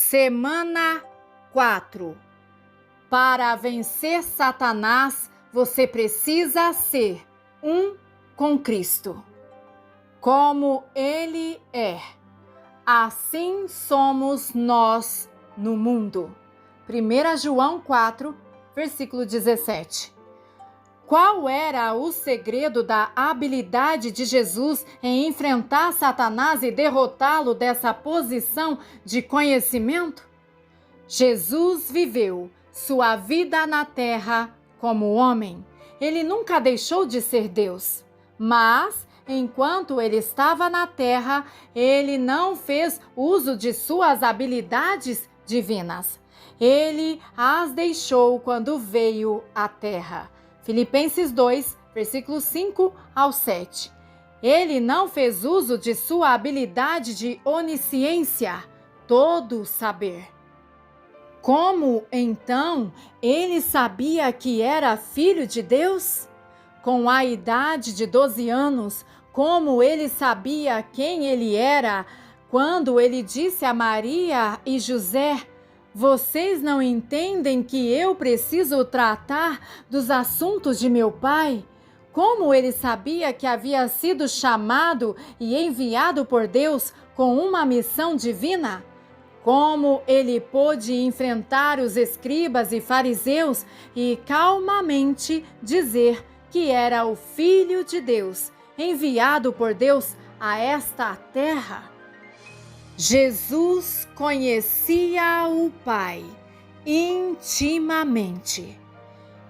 Semana 4. Para vencer Satanás, você precisa ser um com Cristo. Como Ele é, assim somos nós no mundo. 1 João 4, versículo 17. Qual era o segredo da habilidade de Jesus em enfrentar Satanás e derrotá-lo dessa posição de conhecimento? Jesus viveu sua vida na terra como homem. Ele nunca deixou de ser Deus, mas enquanto ele estava na terra, ele não fez uso de suas habilidades divinas. Ele as deixou quando veio à terra. Filipenses 2, versículos 5 ao 7. Ele não fez uso de sua habilidade de onisciência, todo saber. Como, então, ele sabia que era filho de Deus? Com a idade de 12 anos, como ele sabia quem ele era, quando ele disse a Maria e José: "Vocês não entendem que eu preciso tratar dos assuntos de meu pai?" Como ele sabia que havia sido chamado e enviado por Deus com uma missão divina? Como ele pôde enfrentar os escribas e fariseus e calmamente dizer que era o Filho de Deus, enviado por Deus a esta terra? Jesus conhecia o Pai intimamente.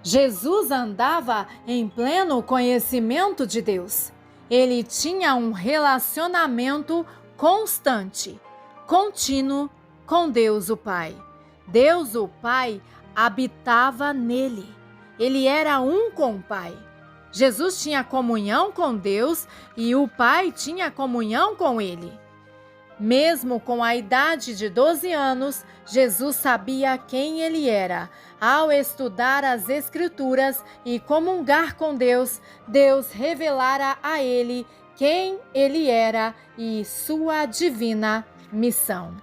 Jesus andava em pleno conhecimento de Deus. Ele tinha um relacionamento constante, contínuo com Deus o Pai. Deus o Pai habitava nele. Ele era um com o Pai. Jesus tinha comunhão com Deus e o Pai tinha comunhão com ele. Mesmo com a idade de 12 anos, Jesus sabia quem ele era. Ao estudar as Escrituras e comungar com Deus, Deus revelara a ele quem ele era e sua divina missão.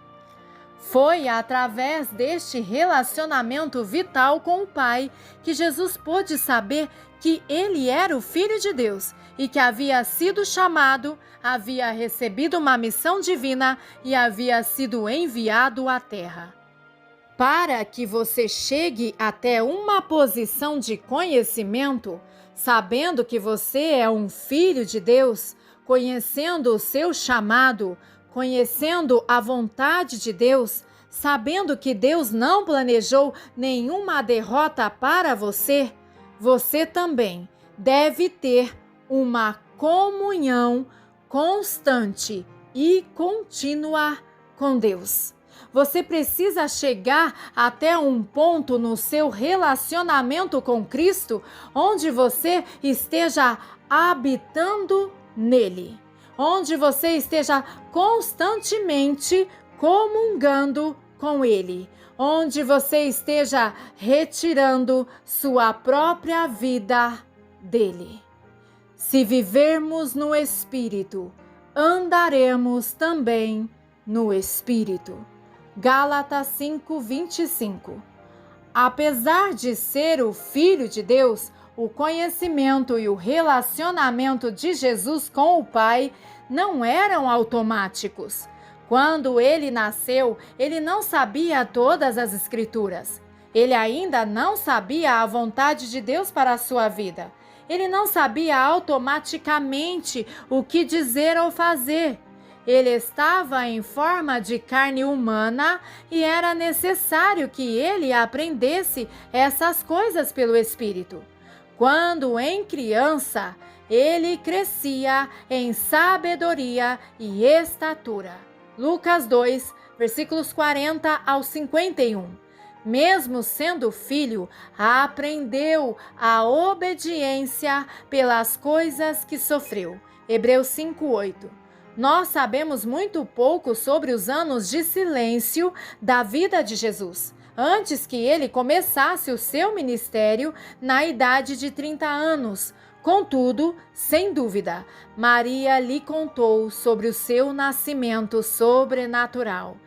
Foi através deste relacionamento vital com o Pai que Jesus pôde saber que ele era o Filho de Deus e que havia sido chamado, havia recebido uma missão divina e havia sido enviado à terra. Para que você chegue até uma posição de conhecimento, sabendo que você é um filho de Deus, conhecendo o seu chamado, conhecendo a vontade de Deus, sabendo que Deus não planejou nenhuma derrota para você, você também deve ter uma comunhão constante e contínua com Deus. Você precisa chegar até um ponto no seu relacionamento com Cristo onde você esteja habitando nele, onde você esteja constantemente comungando com ele, onde você esteja retirando sua própria vida dele. Se vivermos no Espírito, andaremos também no Espírito. Gálatas 5:25. Apesar de ser o Filho de Deus, o conhecimento e o relacionamento de Jesus com o Pai não eram automáticos. Quando ele nasceu, ele não sabia todas as Escrituras. Ele ainda não sabia a vontade de Deus para a sua vida. Ele não sabia automaticamente o que dizer ou fazer. Ele estava em forma de carne humana e era necessário que ele aprendesse essas coisas pelo Espírito. Quando em criança, ele crescia em sabedoria e estatura. Lucas 2, versículos 40 ao 51. Mesmo sendo filho, aprendeu a obediência pelas coisas que sofreu. Hebreus 5:8. Nós sabemos muito pouco sobre os anos de silêncio da vida de Jesus, antes que ele começasse o seu ministério na idade de 30 anos. Contudo, sem dúvida, Maria lhe contou sobre o seu nascimento sobrenatural.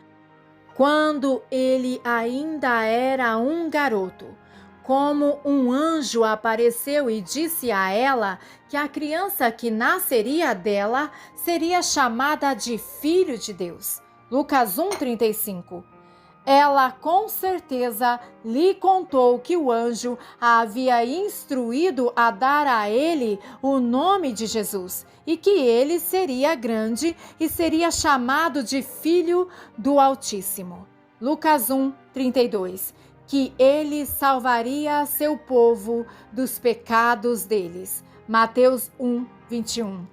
quando ele ainda era um garoto, como um anjo apareceu e disse a ela que a criança que nasceria dela seria chamada de Filho de Deus. Lucas 1:35. Ela com certeza lhe contou que o anjo a havia instruído a dar a ele o nome de Jesus e que ele seria grande e seria chamado de Filho do Altíssimo. Lucas 1:32. Que ele salvaria seu povo dos pecados deles. Mateus 1:21.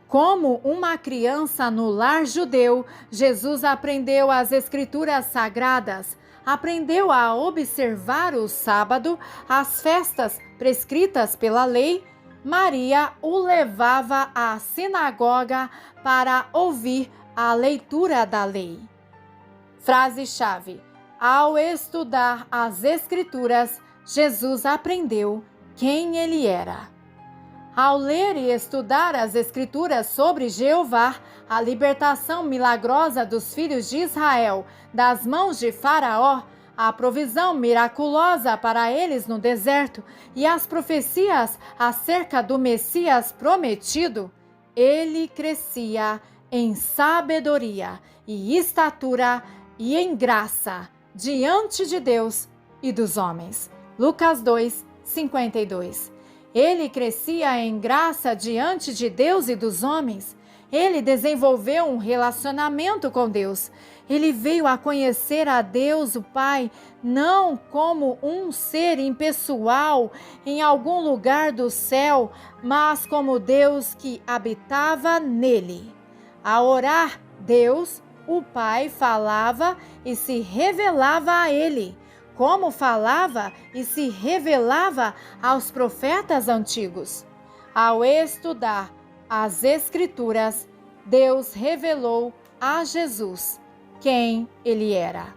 Como uma criança no lar judeu, Jesus aprendeu as Escrituras Sagradas, aprendeu a observar o sábado, as festas prescritas pela lei. Maria o levava à sinagoga para ouvir a leitura da lei. Frase-chave: ao estudar as Escrituras, Jesus aprendeu quem ele era. Ao ler e estudar as Escrituras sobre Jeová, a libertação milagrosa dos filhos de Israel das mãos de Faraó, a provisão miraculosa para eles no deserto e as profecias acerca do Messias prometido, ele crescia em sabedoria e estatura e em graça diante de Deus e dos homens. Lucas 2:52. Ele crescia em graça diante de Deus e dos homens. Ele desenvolveu um relacionamento com Deus. Ele veio a conhecer a Deus, o Pai, não como um ser impessoal em algum lugar do céu, mas como Deus que habitava nele. Ao orar, Deus, o Pai, falava e se revelava a ele, como falava e se revelava aos profetas antigos. Ao estudar as Escrituras, Deus revelou a Jesus quem ele era.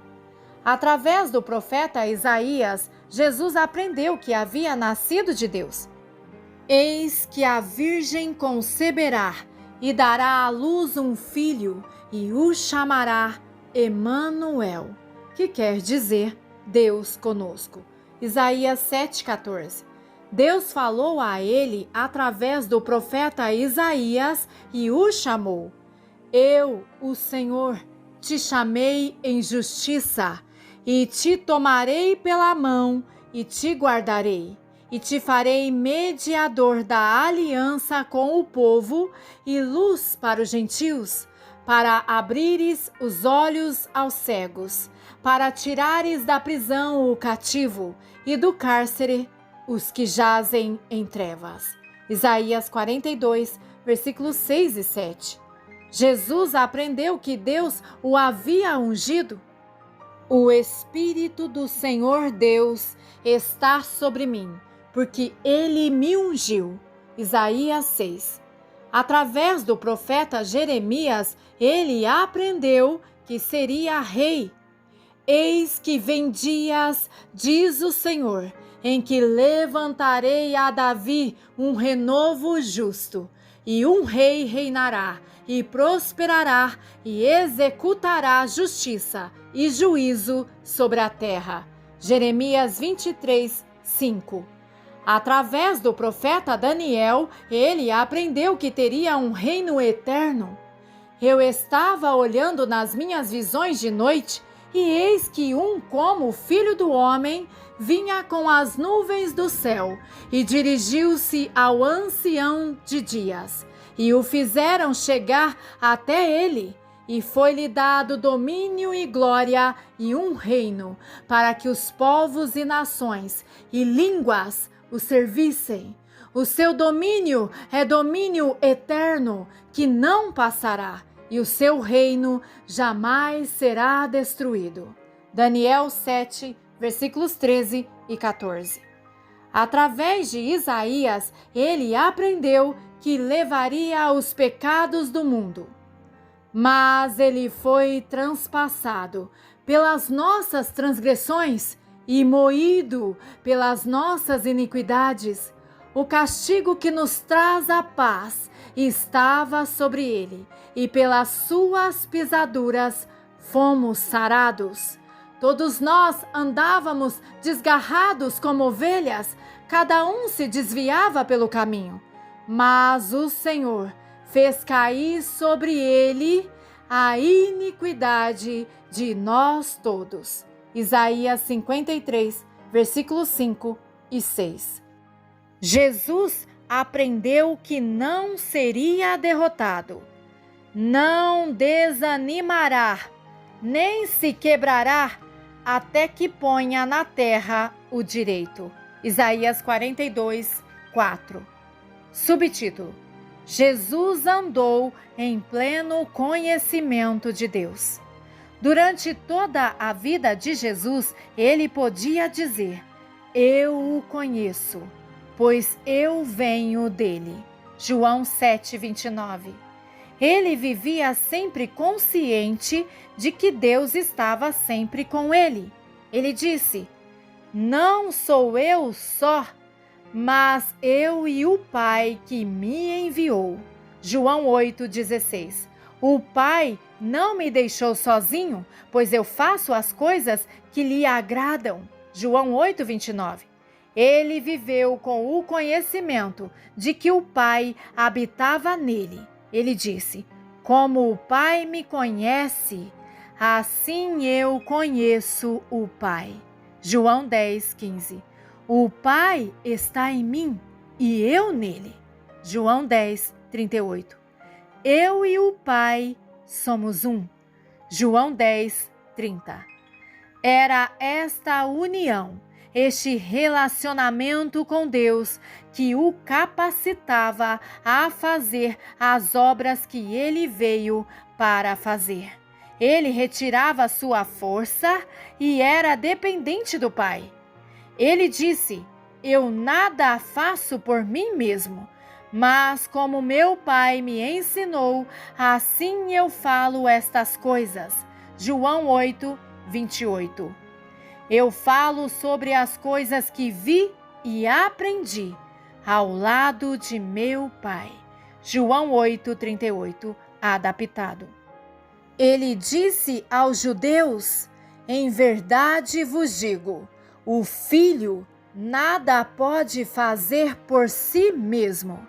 Através do profeta Isaías, Jesus aprendeu que havia nascido de Deus. Eis que a Virgem conceberá e dará à luz um filho e o chamará Emanuel, que quer dizer Deus conosco. Isaías 7:14. Deus falou a ele através do profeta Isaías e o chamou. Eu, o Senhor, te chamei em justiça e te tomarei pela mão e te guardarei e te farei mediador da aliança com o povo e luz para os gentios, para abrires os olhos aos cegos, para tirares da prisão o cativo e do cárcere os que jazem em trevas. Isaías 42, versículos 6 e 7. Jesus aprendeu que Deus o havia ungido. O Espírito do Senhor Deus está sobre mim, porque Ele me ungiu. Isaías 6. Através do profeta Jeremias, ele aprendeu que seria rei. Eis que vem dias, diz o Senhor, em que levantarei a Davi um renovo justo, e um rei reinará, e prosperará, e executará justiça e juízo sobre a terra. Jeremias 23, 5. Através do profeta Daniel, ele aprendeu que teria um reino eterno. Eu estava olhando nas minhas visões de noite, e eis que um como filho do homem vinha com as nuvens do céu, e dirigiu-se ao ancião de dias, e o fizeram chegar até ele, e foi-lhe dado domínio e glória e um reino, para que os povos e nações e línguas o servissem. O seu domínio é domínio eterno, que não passará, e o seu reino jamais será destruído. Daniel 7, versículos 13 e 14. Através de Isaías, ele aprendeu que levaria os pecados do mundo. Mas ele foi transpassado pelas nossas transgressões e moído pelas nossas iniquidades. O castigo que nos traz a paz estava sobre ele, e pelas suas pisaduras fomos sarados. Todos nós andávamos desgarrados como ovelhas, cada um se desviava pelo caminho. Mas o Senhor fez cair sobre ele a iniquidade de nós todos. Isaías 53, versículos 5 e 6. Jesus aprendeu que não seria derrotado. Não desanimará, nem se quebrará, até que ponha na terra o direito. Isaías 42, 4. Subtítulo: Jesus andou em pleno conhecimento de Deus. Durante toda a vida de Jesus, ele podia dizer: eu o conheço, pois eu venho dele. João 7:29. Ele vivia sempre consciente de que Deus estava sempre com ele. Ele disse: não sou eu só, mas eu e o Pai que me enviou. João 8:16. O Pai não me deixou sozinho, pois eu faço as coisas que lhe agradam. João 8:29. Ele viveu com o conhecimento de que o Pai habitava nele. Ele disse: como o Pai me conhece, assim eu conheço o Pai. João 10:15. O Pai está em mim e eu nele. João 10:38. Eu e o Pai somos um. João 10:30. Era esta união, este relacionamento com Deus, que o capacitava a fazer as obras que ele veio para fazer. Ele retirava sua força e era dependente do Pai. Ele disse: eu nada faço por mim mesmo, mas como meu Pai me ensinou, assim eu falo estas coisas. João 8:28. Eu falo sobre as coisas que vi e aprendi ao lado de meu Pai. João 8:38, adaptado. Ele disse aos judeus: em verdade vos digo, o Filho nada pode fazer por si mesmo.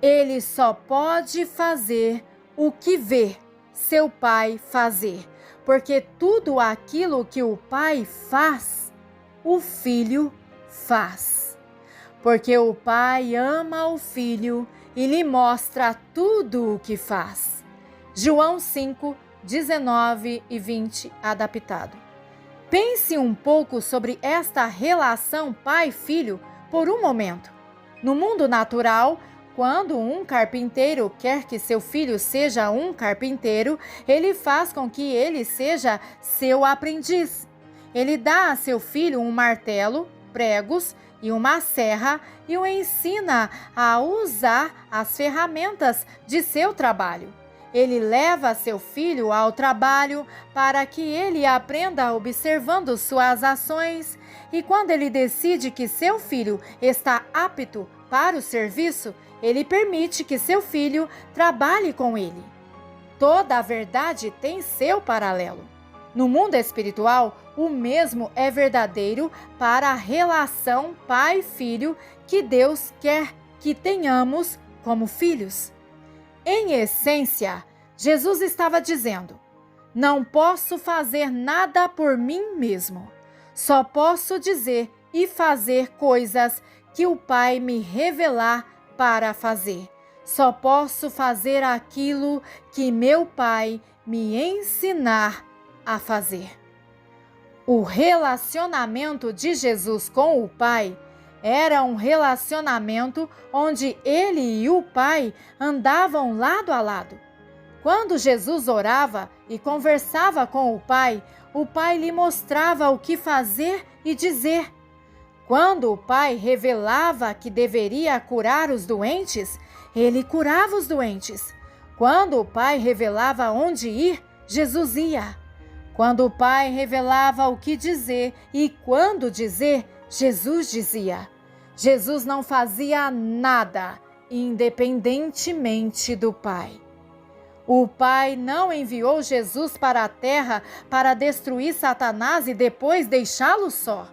Ele só pode fazer o que vê seu Pai fazer, porque tudo aquilo que o Pai faz, o Filho faz. Porque o Pai ama o Filho e lhe mostra tudo o que faz. João 5:19 e 20, adaptado. Pense um pouco sobre esta relação pai-filho por um momento. No mundo natural, quando um carpinteiro quer que seu filho seja um carpinteiro, ele faz com que ele seja seu aprendiz. Ele dá a seu filho um martelo, pregos e uma serra e o ensina a usar as ferramentas de seu trabalho. Ele leva seu filho ao trabalho para que ele aprenda observando suas ações, e quando ele decide que seu filho está apto para o serviço, ele permite que seu filho trabalhe com ele. Toda a verdade tem seu paralelo. No mundo espiritual, o mesmo é verdadeiro para a relação pai-filho que Deus quer que tenhamos como filhos. Em essência, Jesus estava dizendo: não posso fazer nada por mim mesmo. Só posso dizer e fazer coisas que o Pai me revelar para fazer. Só posso fazer aquilo que meu Pai me ensinar a fazer. O relacionamento de Jesus com o Pai era um relacionamento onde ele e o Pai andavam lado a lado. Quando Jesus orava e conversava com o Pai lhe mostrava o que fazer e dizer. Quando o Pai revelava que deveria curar os doentes, ele curava os doentes. Quando o Pai revelava onde ir, Jesus ia. Quando o Pai revelava o que dizer e quando dizer, Jesus dizia. Jesus não fazia nada independentemente do Pai. O Pai não enviou Jesus para a terra para destruir Satanás e depois deixá-lo só.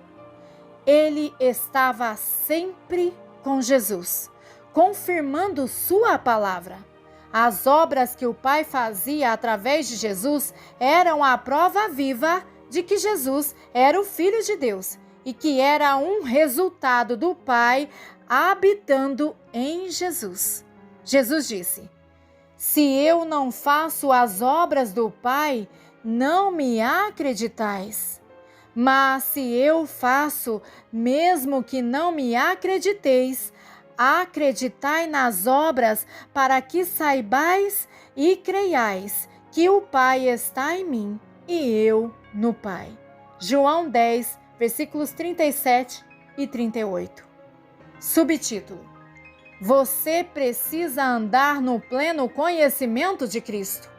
Ele estava sempre com Jesus, confirmando sua palavra. As obras que o Pai fazia através de Jesus eram a prova viva de que Jesus era o Filho de Deus e que era um resultado do Pai habitando em Jesus. Jesus disse: "Se eu não faço as obras do Pai, não me acreditais. Mas se eu faço, mesmo que não me acrediteis, acreditai nas obras, para que saibais e creiais que o Pai está em mim e eu no Pai." João 10, versículos 37 e 38. Subtítulo: Você precisa andar no pleno conhecimento de Cristo.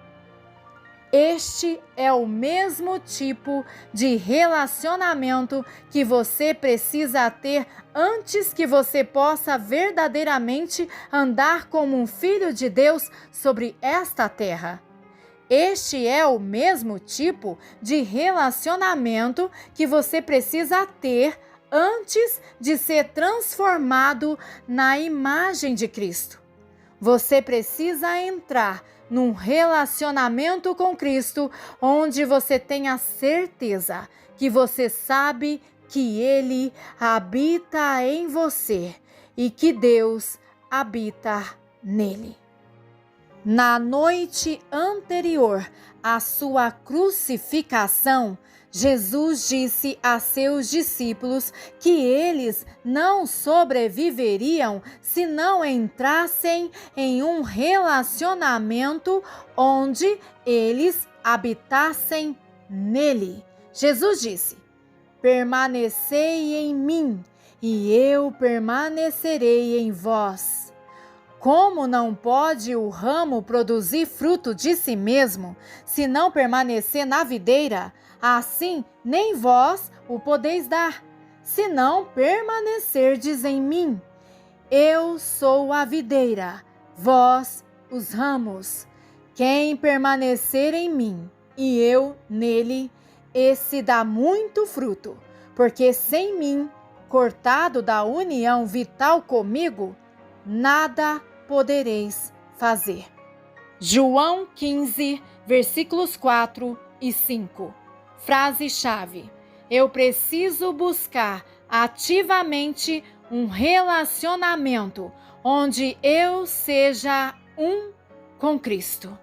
Este é o mesmo tipo de relacionamento que você precisa ter antes que você possa verdadeiramente andar como um filho de Deus sobre esta terra. Este é o mesmo tipo de relacionamento que você precisa ter antes de ser transformado na imagem de Cristo. Você precisa entrar num relacionamento com Cristo, onde você tenha certeza que você sabe que Ele habita em você e que Deus habita nele. Na noite anterior à sua crucificação, Jesus disse a seus discípulos que eles não sobreviveriam se não entrassem em um relacionamento onde eles habitassem nele. Jesus disse: "Permanecei em mim, e eu permanecerei em vós." Como não pode o ramo produzir fruto de si mesmo, se não permanecer na videira, assim nem vós o podeis dar, se não permanecerdes em mim. Eu sou a videira, vós os ramos. Quem permanecer em mim e eu nele, esse dá muito fruto, porque sem mim, cortado da união vital comigo, nada podereis fazer. João 15, versículos 4 e 5. Frase-chave: eu preciso buscar ativamente um relacionamento onde eu seja um com Cristo.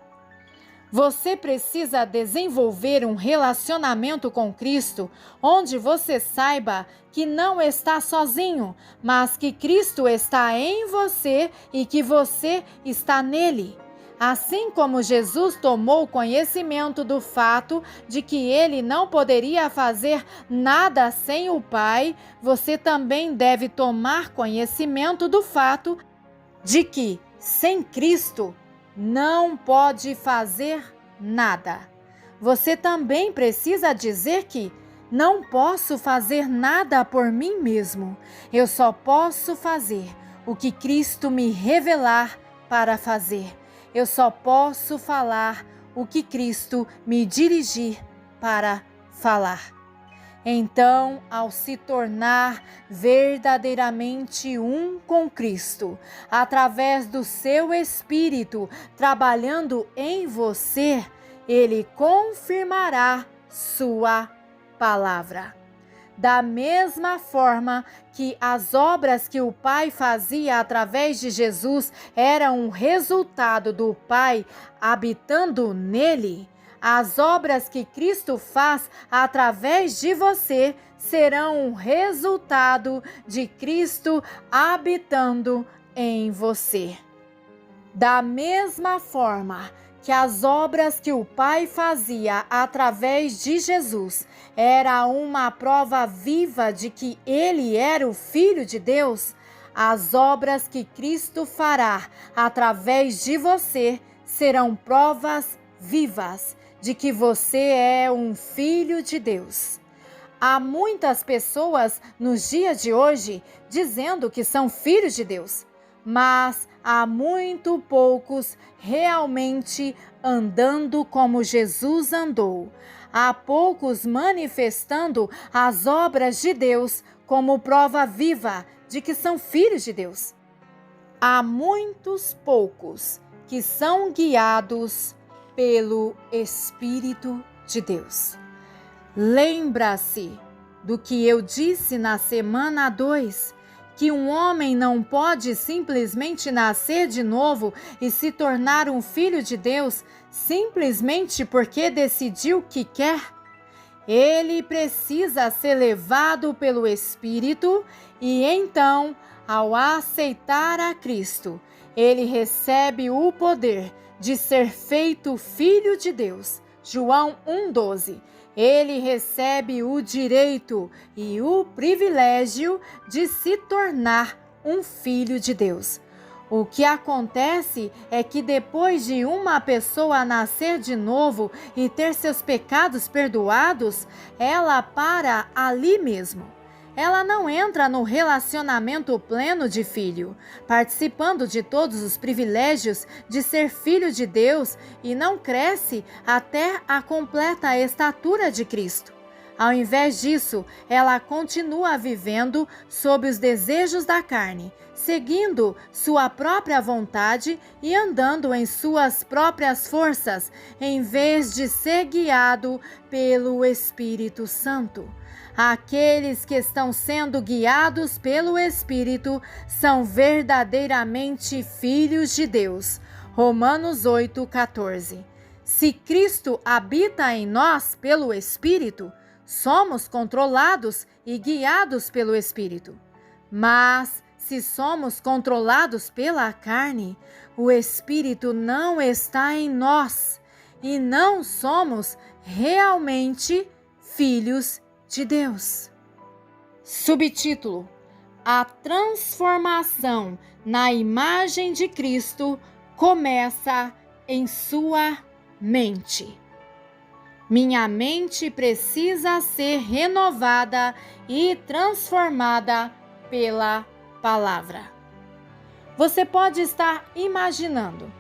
Você precisa desenvolver um relacionamento com Cristo onde você saiba que não está sozinho, mas que Cristo está em você e que você está nele. Assim como Jesus tomou conhecimento do fato de que ele não poderia fazer nada sem o Pai, você também deve tomar conhecimento do fato de que, sem Cristo, não pode fazer nada. Você também precisa dizer que não posso fazer nada por mim mesmo. Eu só posso fazer o que Cristo me revelar para fazer. Eu só posso falar o que Cristo me dirigir para falar. Então, ao se tornar verdadeiramente um com Cristo, através do seu Espírito trabalhando em você, Ele confirmará sua palavra. Da mesma forma que as obras que o Pai fazia através de Jesus eram um resultado do Pai habitando nele, as obras que Cristo faz através de você serão um resultado de Cristo habitando em você. Da mesma forma que as obras que o Pai fazia através de Jesus era uma prova viva de que Ele era o Filho de Deus, as obras que Cristo fará através de você serão provas vivas de que você é um filho de Deus. Há muitas pessoas nos dias de hoje dizendo que são filhos de Deus, mas há muito poucos realmente andando como Jesus andou. Há poucos manifestando as obras de Deus como prova viva de que são filhos de Deus. Há muitos poucos que são guiados pelo Espírito de Deus. Lembra-se do que eu disse na semana 2, que um homem não pode simplesmente nascer de novo e se tornar um filho de Deus simplesmente porque decidiu que quer? Ele precisa ser levado pelo Espírito e então, ao aceitar a Cristo, ele recebe o poder de ser feito filho de Deus. João 1,12. Ele recebe o direito e o privilégio de se tornar um filho de Deus. O que acontece é que depois de uma pessoa nascer de novo e ter seus pecados perdoados, ela para ali mesmo. Ela não entra no relacionamento pleno de filho, participando de todos os privilégios de ser filho de Deus e não cresce até a completa estatura de Cristo. Ao invés disso, ela continua vivendo sob os desejos da carne, seguindo sua própria vontade e andando em suas próprias forças, em vez de ser guiado pelo Espírito Santo. Aqueles que estão sendo guiados pelo Espírito são verdadeiramente filhos de Deus. Romanos 8,14. Se Cristo habita em nós pelo Espírito, somos controlados e guiados pelo Espírito. Mas, se somos controlados pela carne, o Espírito não está em nós e não somos realmente filhos de Deus. Subtítulo: A transformação na imagem de Cristo começa em sua mente. Minha mente precisa ser renovada e transformada pela palavra. Você pode estar imaginando: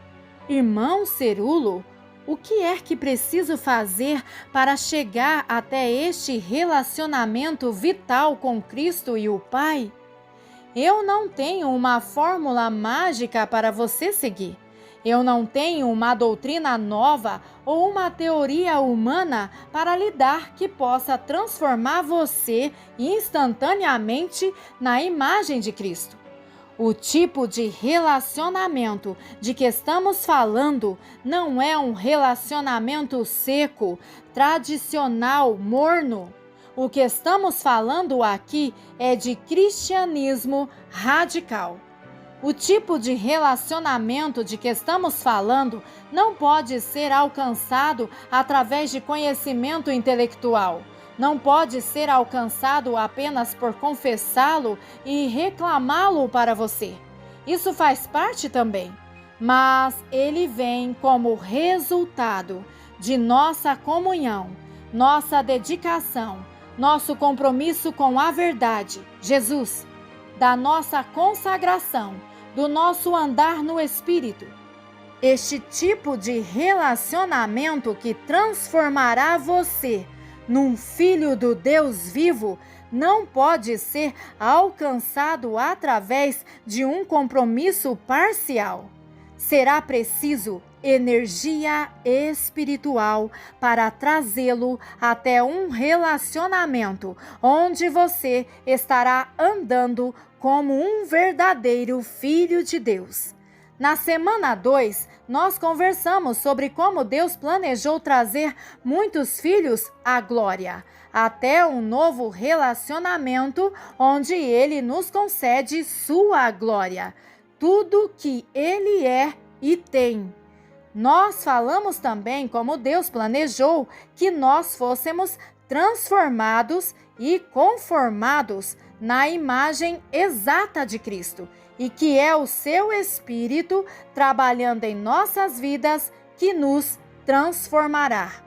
irmão Cerulo, o que é que preciso fazer para chegar até este relacionamento vital com Cristo e o Pai? Eu não tenho uma fórmula mágica para você seguir. Eu não tenho uma doutrina nova ou uma teoria humana para lhe dar que possa transformar você instantaneamente na imagem de Cristo. O tipo de relacionamento de que estamos falando não é um relacionamento seco, tradicional, morno. O que estamos falando aqui é de cristianismo radical. O tipo de relacionamento de que estamos falando não pode ser alcançado através de conhecimento intelectual. Não pode ser alcançado apenas por confessá-lo e reclamá-lo para você. Isso faz parte também, mas ele vem como resultado de nossa comunhão, nossa dedicação, nosso compromisso com a verdade, Jesus, da nossa consagração, do nosso andar no Espírito. Este tipo de relacionamento que transformará você num filho do Deus vivo não pode ser alcançado através de um compromisso parcial. Será preciso energia espiritual para trazê-lo até um relacionamento onde você estará andando como um verdadeiro filho de Deus. Na semana 2, nós conversamos sobre como Deus planejou trazer muitos filhos à glória, até um novo relacionamento onde Ele nos concede sua glória, tudo que Ele é e tem. Nós falamos também como Deus planejou que nós fôssemos transformados e conformados na imagem exata de Cristo, e que é o seu Espírito trabalhando em nossas vidas que nos transformará.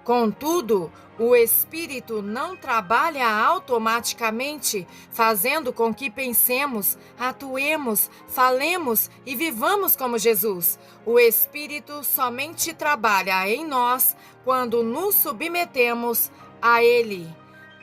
Contudo, o Espírito não trabalha automaticamente, fazendo com que pensemos, atuemos, falemos e vivamos como Jesus. O Espírito somente trabalha em nós quando nos submetemos a Ele.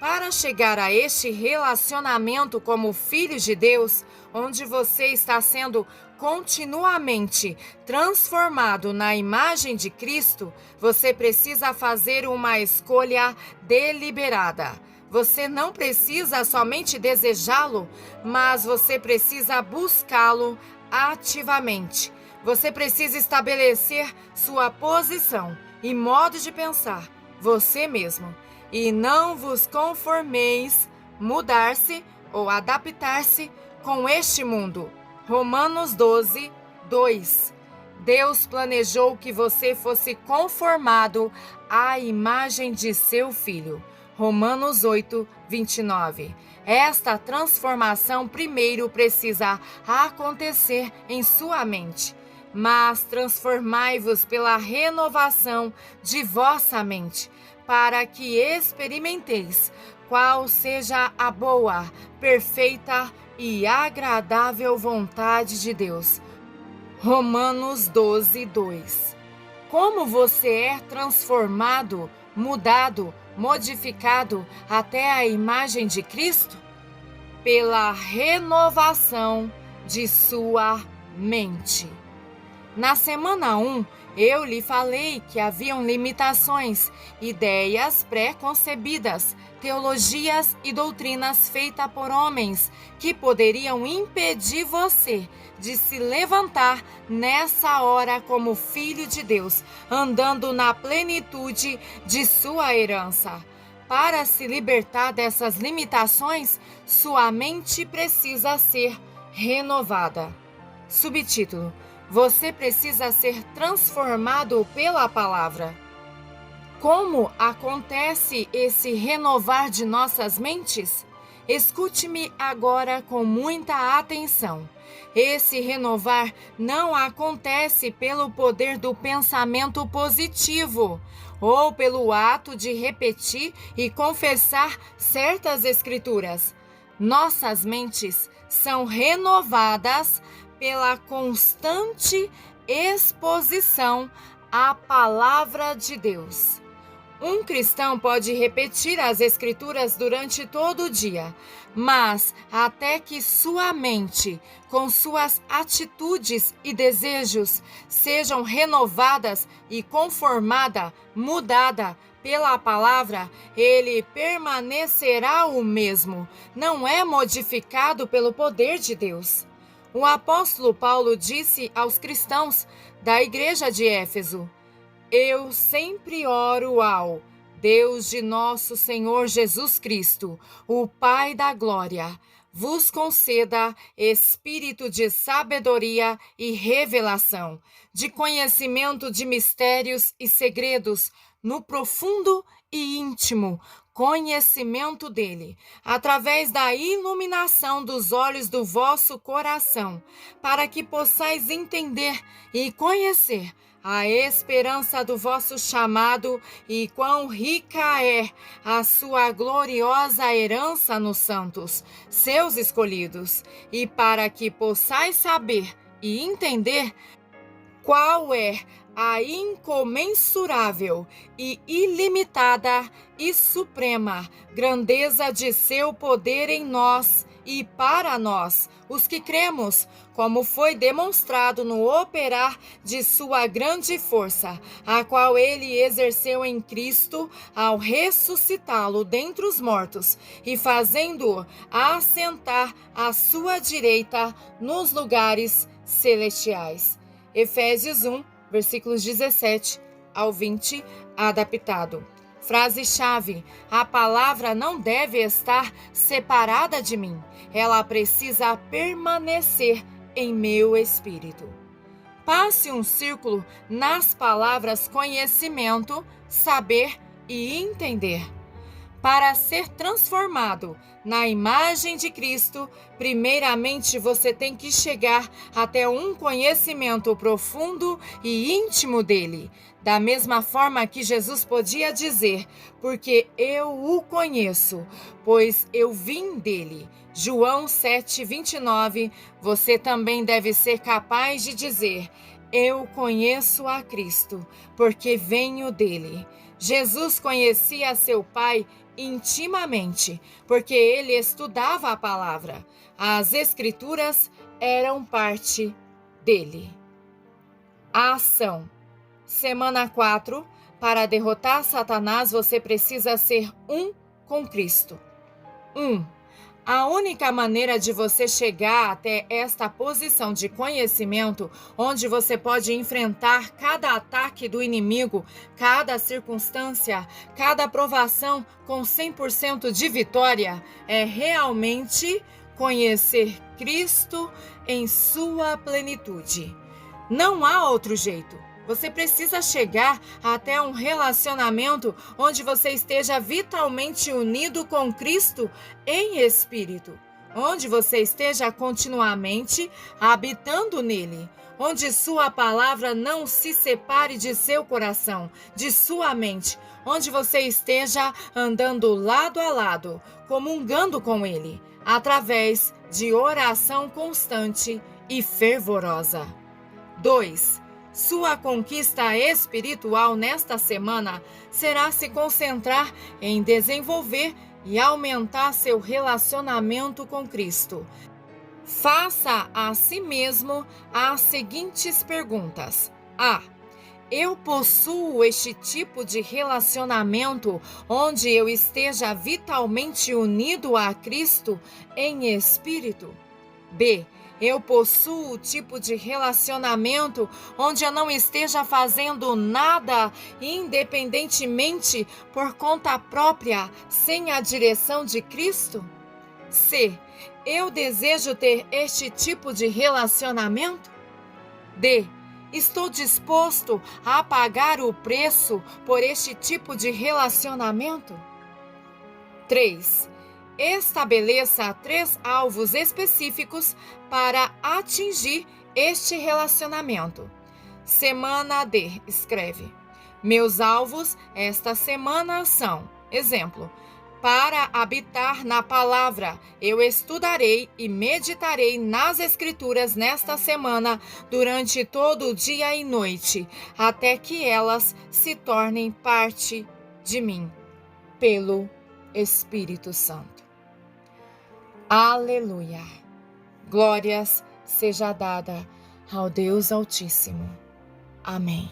Para chegar a este relacionamento como filhos de Deus, onde você está sendo continuamente transformado na imagem de Cristo, você precisa fazer uma escolha deliberada. Você não precisa somente desejá-lo, mas você precisa buscá-lo ativamente. Você precisa estabelecer sua posição e modo de pensar, você mesmo. E não vos conformeis, mudar-se ou adaptar-se com este mundo. Romanos 12, 2. Deus planejou que você fosse conformado à imagem de seu Filho. Romanos 8, 29. Esta transformação primeiro precisa acontecer em sua mente. Mas transformai-vos pela renovação de vossa mente, para que experimenteis qual seja a boa, perfeita e agradável vontade de Deus. Romanos 12, 2. Como você é transformado, mudado, modificado até a imagem de Cristo? Pela renovação de sua mente. Na semana 1, eu lhe falei que haviam limitações, ideias pré-concebidas, teologias e doutrinas feitas por homens que poderiam impedir você de se levantar nessa hora como filho de Deus, andando na plenitude de sua herança. Para se libertar dessas limitações, sua mente precisa ser renovada. Subtítulo: você precisa ser transformado pela palavra. Como acontece esse renovar de nossas mentes? Escute-me agora com muita atenção. Esse renovar não acontece pelo poder do pensamento positivo ou pelo ato de repetir e confessar certas escrituras. Nossas mentes são renovadas pela constante exposição à palavra de Deus. Um cristão pode repetir as Escrituras durante todo o dia, mas até que sua mente, com suas atitudes e desejos, sejam renovadas e conformada, mudada pela palavra, ele permanecerá o mesmo, não é modificado pelo poder de Deus. O apóstolo Paulo disse aos cristãos da igreja de Éfeso: eu sempre oro ao Deus de nosso Senhor Jesus Cristo, o Pai da glória, vos conceda espírito de sabedoria e revelação, de conhecimento de mistérios e segredos, no profundo e íntimo conhecimento dele, através da iluminação dos olhos do vosso coração, para que possais entender e conhecer a esperança do vosso chamado e quão rica é a sua gloriosa herança nos santos, seus escolhidos, e para que possais saber e entender qual é a incomensurável e ilimitada e suprema grandeza de seu poder em nós e para nós, os que cremos, como foi demonstrado no operar de sua grande força, a qual ele exerceu em Cristo ao ressuscitá-lo dentre os mortos e fazendo-o assentar à sua direita nos lugares celestiais. Efésios 1, versículos 17 ao 20, adaptado. Frase-chave: a palavra não deve estar separada de mim. Ela precisa permanecer em meu espírito. Passe um círculo nas palavras conhecimento, saber e entender. Para ser transformado na imagem de Cristo, primeiramente você tem que chegar até um conhecimento profundo e íntimo dele. Da mesma forma que Jesus podia dizer, porque eu o conheço, pois eu vim dele. João 7:29, você também deve ser capaz de dizer, eu conheço a Cristo, porque venho dele. Jesus conhecia seu Pai intimamente, porque ele estudava a palavra. As Escrituras eram parte dele. A ação. Semana 4. Para derrotar Satanás, você precisa ser um com Cristo. 1. A única maneira de você chegar até esta posição de conhecimento, onde você pode enfrentar cada ataque do inimigo, cada circunstância, cada provação com 100% de vitória, é realmente conhecer Cristo em sua plenitude. Não há outro jeito. Você precisa chegar até um relacionamento onde você esteja vitalmente unido com Cristo em espírito, onde você esteja continuamente habitando nele, onde sua palavra não se separe de seu coração, de sua mente, onde você esteja andando lado a lado, comungando com ele, através de oração constante e fervorosa. 2. Sua conquista espiritual nesta semana será se concentrar em desenvolver e aumentar seu relacionamento com Cristo. Faça a si mesmo as seguintes perguntas. A. Eu possuo este tipo de relacionamento onde eu esteja vitalmente unido a Cristo em espírito? B. Eu possuo o tipo de relacionamento onde eu não esteja fazendo nada independentemente por conta própria, sem a direção de Cristo? C. Eu desejo ter este tipo de relacionamento? D. Estou disposto a pagar o preço por este tipo de relacionamento? 3. Estabeleça 3 alvos específicos para atingir este relacionamento. Semana D, escreve. Meus alvos esta semana são, exemplo, para habitar na palavra, eu estudarei e meditarei nas Escrituras nesta semana durante todo o dia e noite, até que elas se tornem parte de mim, pelo Espírito Santo. Aleluia! Glórias seja dada ao Deus Altíssimo. Amém.